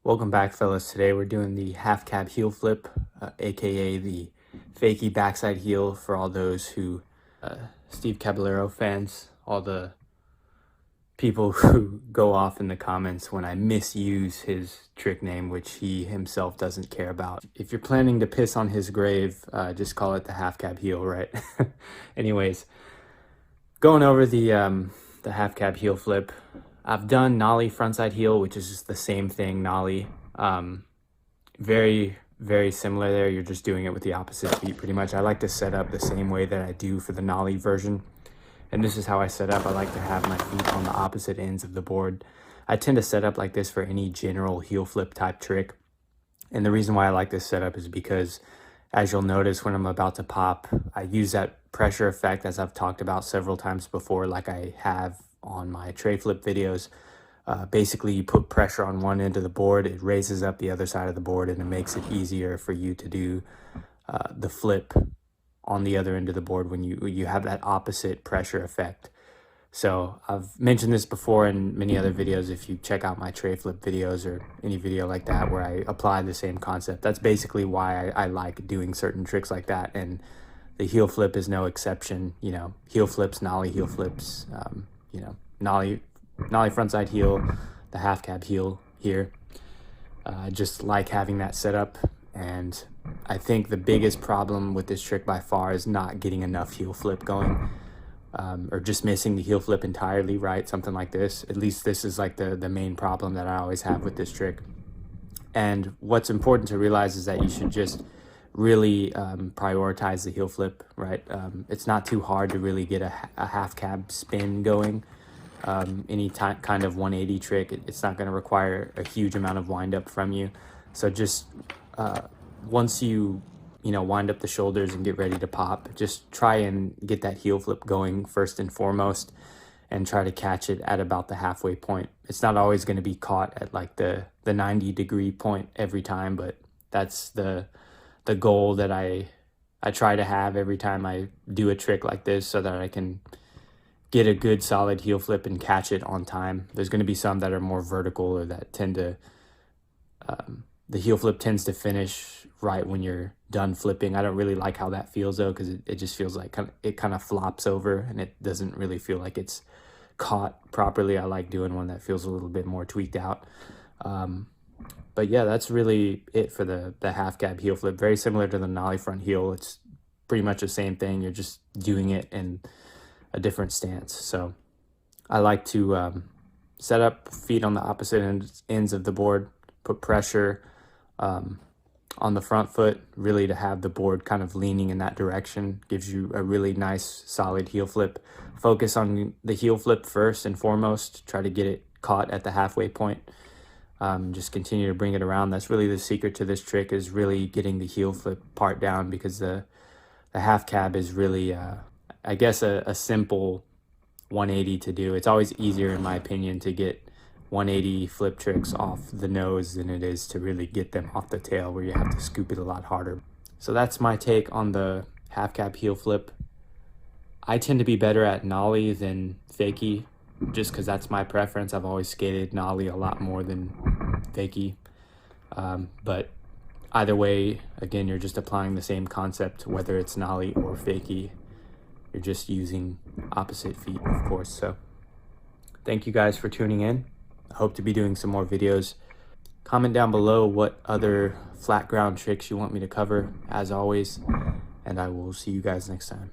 Welcome back, fellas. Today we're doing the half cab heel flip, aka the fakie backside heel for all those who, Steve Caballero fans, all the people who go off in the comments when I misuse his trick name, which he himself doesn't care about. If you're planning to piss on his grave, just call it the half cab heel, right? Anyways, going over the half cab heel flip. I've done nollie frontside heel, which is just the same thing, nollie. Very, very similar there. You're just doing it with the opposite feet pretty much. I like to set up the same way that I do for the nollie version. And this is how I set up. I like to have my feet on the opposite ends of the board. I tend to set up like this for any general heel flip type trick. And the reason why I like this setup is because, as you'll notice when I'm about to pop, I use that pressure effect as I've talked about several times before, like I have on my tray flip videos. Basically, you put pressure on one end of the board, it raises up the other side of the board, and it makes it easier for you to do the flip on the other end of the board when you have that opposite pressure effect. So I've mentioned this before in many other videos. If you check out my tray flip videos or any video like that where I apply the same concept, that's basically why I like doing certain tricks like that. And the heel flip is no exception. You know, heel flips, nollie heel flips, nollie frontside heel, the half cab heel here. I just like having that set up, and I think the biggest problem with this trick by far is not getting enough heel flip going, or just missing the heel flip entirely, right? Something like this. At least this is like the main problem that I always have with this trick. And what's important to realize is that you should just really prioritize the heel flip, right? It's not too hard to really get a half cab spin going. Any kind of 180 trick, it's not going to require a huge amount of wind up from you. So just once you wind up the shoulders and get ready to pop, just try and get that heel flip going first and foremost, and try to catch it at about the halfway point. It's not always going to be caught at like the 90-degree point every time, but that's the goal that I try to have every time I do a trick like this, so that I can get a good solid heel flip and catch it on time. There's going to be some that are more vertical, or that tend to, the heel flip tends to finish right when you're done flipping. I don't really like how that feels though, because it just feels like it kind of flops over and it doesn't really feel like it's caught properly. I like doing one that feels a little bit more tweaked out. But yeah, that's really it for the half cab heel flip. Very similar to the nollie front heel. It's pretty much the same thing. You're just doing it in a different stance. So I like to set up feet on the opposite ends of the board, put pressure on the front foot, really to have the board kind of leaning in that direction. Gives you a really nice solid heel flip. Focus on the heel flip first and foremost. Try to get it caught at the halfway point. Just continue to bring it around. That's really the secret to this trick, is really getting the heel flip part down, because the half cab is really I guess a simple 180 to do. It's always easier, in my opinion, to get 180 flip tricks off the nose than it is to really get them off the tail, where you have to scoop it a lot harder. So that's my take on the half cab heel flip. I tend to be better at nollie than fakie, just because that's my preference. I've always skated nollie a lot more than fakie. But either way, again, you're just applying the same concept, whether it's nollie or fakie. You're just using opposite feet, of course. So thank you guys for tuning in. I hope to be doing some more videos. Comment down below what other flat ground tricks you want me to cover, as always, and I will see you guys next time.